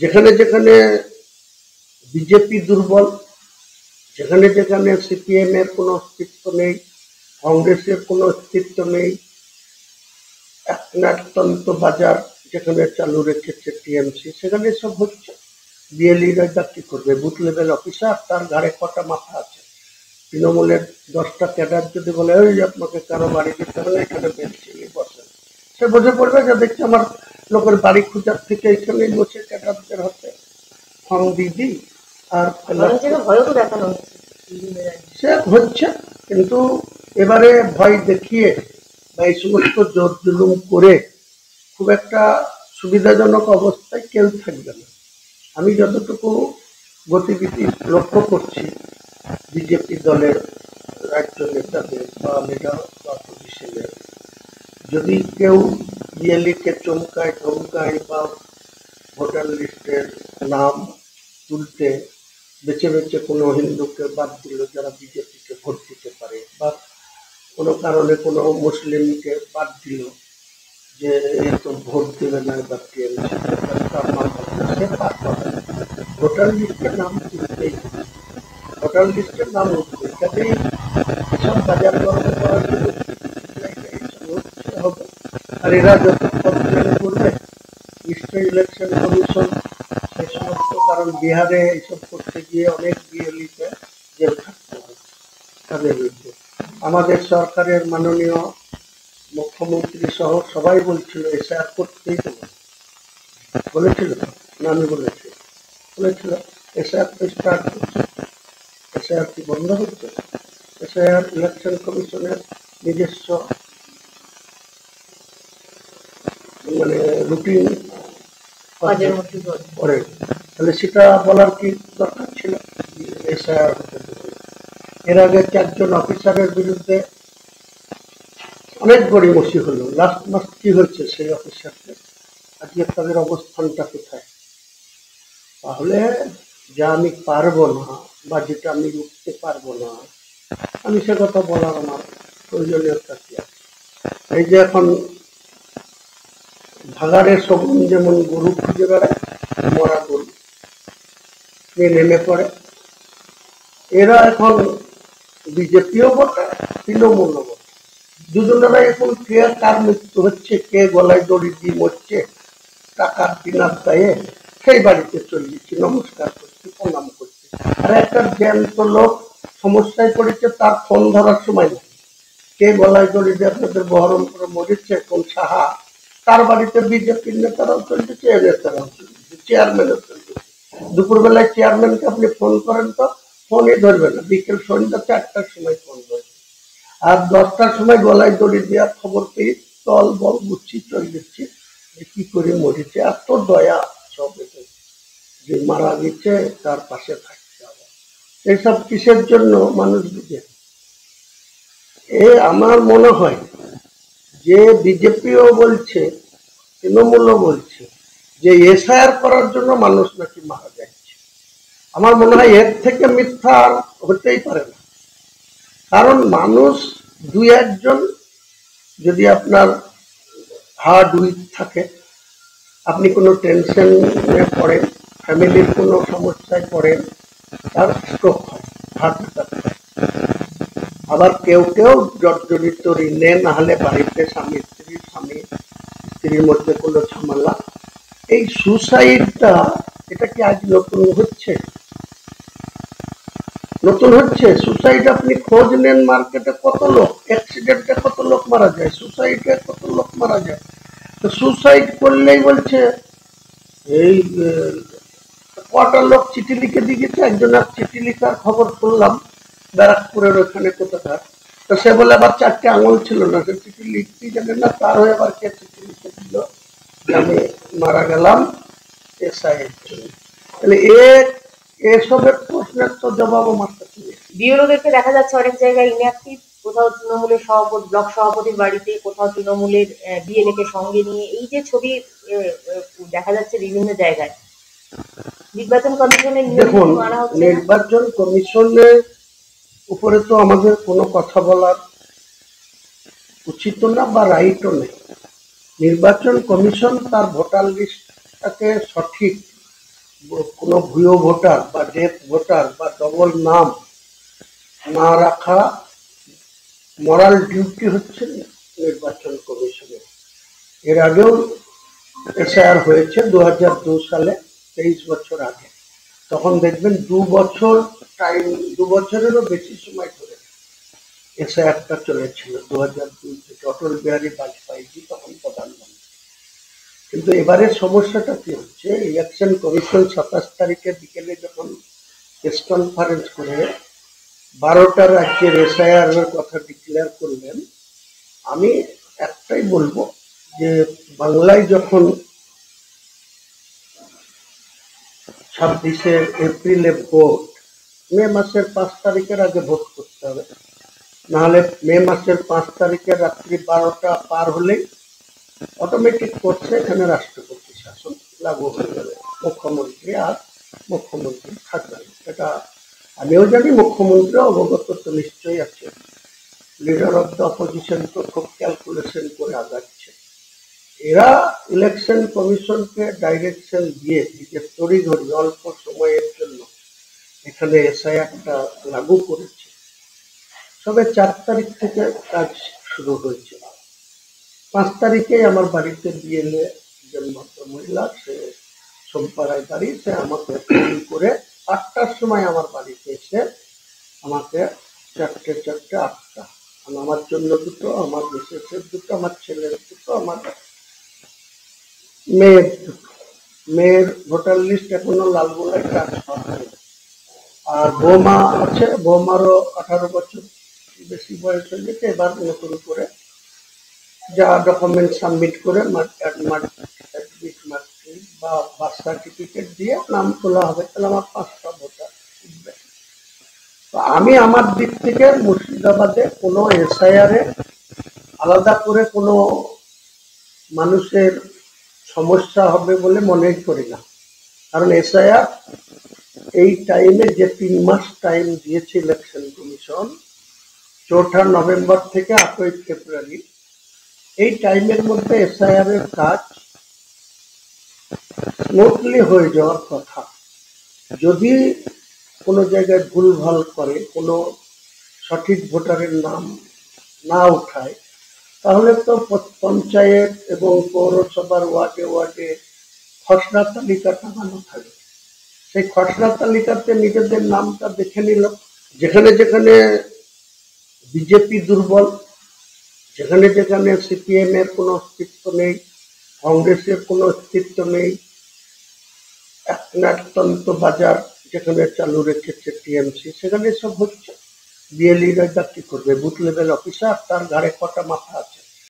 যেখানে যেখানে বিজেপি দুর্বল, যেখানে যেখানে সিপিএম এর কোনো অস্তিত্ব নেই, কংগ্রেসের কোনো অস্তিত্ব নেই, একনায়কতন্ত্র বাজার যেখানে চালু রেখেছে টিএমসি, সেখানে সব হচ্ছে। বিএলইরা কি করবে? বুথ লেভেল অফিসার, তার ঘাড়ে কটা মাথা আছে? তৃণমূলের 10টা ক্যাডার যদি বলে ওই আপনাকে কারো বাড়ি যেতে হবে, এখানে বেঞ্চে বসেন, সে বসে পড়বে। যা দেখছে আমার লোকের বাড়ি খোঁজার থেকে এখানেই বসে ক্যাডারদের হাতে ফর্ম দিয়ে দিই আর সে হচ্ছে। কিন্তু এবারে ভয় দেখিয়ে বা এই সমস্ত জোর জুলুম করে খুব একটা সুবিধাজনক অবস্থায় কেউ থাকবে না। আমি যতটুকু গতিবিধি লক্ষ্য করছি বিজেপি দলের রাজ্য নেতাদের বা লিডার বা পজিশনের, যদি কেউ বিএলইকে চমকায় ধমকায় বা ভোটার লিস্টের নাম তুলতে বেছে বেছে কোনো হিন্দুকে বাদ দিল যারা বিজেপিকে ভোট দিতে পারে, বা কোনো কারণে কোনো মুসলিমকে বাদ দিল যে এ তো ভোট দেবে না এবার টিএমসি, তার নাম সে পার পাবে। ভোটার লিস্টের নাম তুলতেই, ভোটার লিস্টের নাম উঠবে, কাজেই এসব বাজার গরম করার জন্য হবে। আর এরা যত কমপ্লেন করবে নিশ্চয়ই ইলেকশন কমিশন সেই সমস্ত, কারণ বিহারে এইসব করতে গিয়ে অনেক বিএলইতে জেল থাকতে হবে তাদের বিরুদ্ধে। আমাদের সরকারের মাননীয় মুখ্যমন্ত্রী সহ সবাই বলছিল এসআর করতেই দেবো, বলেছিল না? আমি বলেছিল এসআর তো স্টার্ট করছে, এসআর কি বন্ধ হচ্ছে? এসআর ইলেকশন কমিশনের নিজস্ব মানে রুটিন পরে, তাহলে সেটা বলার কি দরকার ছিল? এসআর এর আগে 4জন অফিসারের বিরুদ্ধে অনেক গড়িমসি হলো, লাস্ট মাস কি হয়েছে সেই অফিসারদের, আজকে তাদের অবস্থানটা কোথায়? তাহলে যা আমি পারবো না বা যেটা আমি রুখতে পারবো না, আমি সে কথা বলার আমার প্রয়োজনীয়তা কি আছে? এই যে এখন ভাগাড়ের শগুন যেমন গরু খুঁজে বেড়ায়, মরা গরু নেমে পড়ে, এরা এখন বিজেপিও বটে তৃণমূলও বটে, দুজনেরা এখন কে কার মৃত্যু হচ্ছে, কে গলায় দড়ি দিয়ে মরছে টাকার বিনার দায়ে, সেই বাড়িতে চলে গেছি নমস্কার করছি, প্রণাম করছি। আর একটা জ্যান্ত লোক সমস্যায় পড়েছে, তার ফোন ধরার সময় নেই, কে গলায় দড়ি দিয়ে আপনাদের বহরমপুরে মরেছে, কোন সাহা, তার বাড়িতে বিজেপির নেতারাও চলতেছে, এর নেতারাও চলতেছে, চেয়ারম্যানও চলতেছে। দুপুরবেলায় চেয়ারম্যানকে আপনি ফোন করেন তো ফোনই ধরবে না, বিকেল সন্ধ্যা 4টার সময় ফোন ধরবে, আর 10টার সময় গলায় দড়ি দেওয়ার খবর পেয়ে তল বল গুচ্ছি চলে যাচ্ছি যে কি করে মরেছে। এত দয়া সব যে মারা গেছে তার পাশে থাকতে হবে, এইসব কিসের জন্য মানুষ বুঝে? আমার মনে হয় যে বিজেপিও বলছে তৃণমূলও বলছে যে এসআইআর করার জন্য মানুষ নাকি মারা যাচ্ছে। আমার মনে হয় এর থেকে মিথ্যা আর হতেই পারে না, কারণ মানুষ 2-1 জন যদি আপনার হার্ড উইক থাকে, আপনি কোনো টেনশনে পড়েন, ফ্যামিলির কোনো সমস্যায় পড়েন, তার স্ট্রোক হয়, হার্ট অ্যাটাক হয়। আবার কেউ কেউ জর্জরিত ঋণে, না হলে বাড়িতে স্বামী স্ত্রীর মধ্যে কোনো ঝামেলা, এই সুসাইডটা এটা কি আজ নতুন হচ্ছে? সুসাইড আপনি খোঁজ নেন মার্কেটে, কত লোক অ্যাক্সিডেন্টে কত লোক মারা যায়, সুসাইডে কত লোক মারা যায়। তো সুসাইড করলেই বলছে এই কটা লোক চিঠি লিখে দিয়ে গেছে, একজনের চিঠি লিখার খবর শুনলাম ব্যারাকপুরের ওখানে কোথাকার, তো সে বলে আবার 4টে আঙুল ছিল না, সে চিঠি লিখতেই জানে না, তার হয়ে আবার কে চিঠি লিখে দিল যে আমি মারা গেলাম এসআই এর জন্য। তাহলে এসবের প্রশ্নের তো জবাব আমার কাছে নেই। বিএলওদেরকে দেখা যাচ্ছে অনেক জায়গায় ইনঅ্যাক্টিভ, কোথাও তৃণমূলের সভাপতি, ব্লক সভাপতির বাড়িতে, কোথাও তৃণমূলের বিএলএ কে সঙ্গে নিয়ে, এই যে ছবি দেখা যাচ্ছে বিভিন্ন জায়গায়। নির্বাচন কমিশনের দেখুন, নির্বাচন কমিশনের উপরে তো আমাদের কোনো কথা বলার উচিত না বা রাইটও নেই। নির্বাচন কমিশন তার ভোটার লিস্টটাকে সঠিক কোনো ভুয়ো ভোটার বা ডেথ ভোটার বা ডবল নাম না রাখা মরাল ডিউটি হচ্ছে নির্বাচন কমিশনের। এর আগেও এসআইআর হয়েছে 2002 সালে, 23 বছর আগে। তখন দেখবেন 2 বছর টাইম, 2 বছরেরও বেশি সময় ধরে এসআইআরটা চলেছিল 2002 থেকে। অটল বিহারী বাজপেয়ী তখন প্রধানমন্ত্রী। কিন্তু এবারের সমস্যাটা কি হচ্ছে, ইলেকশন কমিশন 27 তারিখে বিকেলে যখন প্রেস কনফারেন্স করে 12টা রাজ্যের এসআইআর এর কথা ডিক্লেয়ার করলেন, আমি একটাই বলবো যে বাংলায় যখন 26শে এপ্রিলে ভোট, মে মাসের 5 তারিখের আগে ভোট করতে হবে, নাহলে মে মাসের 5 তারিখের রাত্রি 12টা পার হলেই অটোমেটিক করছে এখানে রাষ্ট্রপতি শাসন লাগু হয়ে যাবে, মুখ্যমন্ত্রী থাকবে। এটা আমিও জানি, মুখ্যমন্ত্রী অবগত তো নিশ্চয়ই আছে। লিডার অফ দ্য অপোজিশন তো খুব ক্যালকুলেশন করে আগাচ্ছে। এরা ইলেকশন কমিশনকে ডাইরেকশন দিয়ে যে তড়িঘড়ি অল্প সময়ের জন্য এখানে এসআইআরটা লাগু করেছে। সবে 4 তারিখ থেকে কাজ শুরু হয়েছে। 5 তারিখে আমার বাড়িতে বিএলএ একজন ভদ্রমহিলা, সে সোমপাড়ায় বাড়ি, সে আমাকে ফোন করে 8টার সময় আমার বাড়িতে এসে আমাকে 4টে 8টা, আমার জন্য 2টো, আমার মিসেসের 2টো, আমার ছেলের 2টো, আমার মেয়ের 2টো। মেয়ের ভোটার লিস্ট এখনো লালগোলায় ট্রান্সফার হয়নি। আর বৌমা আছে, বৌমারও 18 বছর বেশি বয়স হয়ে গেছে। এবার নতুন করে যা ডকুমেন্ট সাবমিট করে বা বার্থ সার্টিফিকেট দিয়ে নাম তোলা হবে, তাহলে আমার 5টা ভোটার উঠবে। তো আমি আমার দিক থেকে মুর্শিদাবাদে কোনো এসআইআর এ আলাদা করে কোনো মানুষের সমস্যা হবে বলে মনে করি না। কারণ এসআইআর এই টাইমে যে 3 মাস টাইম দিয়েছে ইলেকশন কমিশন, 4ঠা নভেম্বর থেকে 8ই ফেব্রুয়ারি, এই টাইমের মধ্যে এসআইআর এর কাজ স্মুথলি হয়ে যাওয়ার কথা। যদি কোনো জায়গায় ভুলভাল করে, কোনো সঠিক ভোটারের নাম না উঠায়, তাহলে তো পঞ্চায়েত এবং পৌরসভার ওয়ার্ডে ওয়ার্ডে খসড়া তালিকা টাঙানো থাকবে। সেই খসড়া তালিকাতে নিজেদের নামটা দেখে নিল। যেখানে যেখানে বিজেপি দুর্বল, যেখানে যেখানে সিপিএম এর কোনো অস্তিত্ব নেই, কংগ্রেসের কোনো অস্তিত্ব নেই, একনাথতন্ত্র বাজার যেখানে চালু রেখেছে টিএমসি, সেখানে সব হচ্ছে। বিএলইরা কি করবে? বুথ লেভেল অফিসার, তার ঘাড়ে কটা মাথা আছে?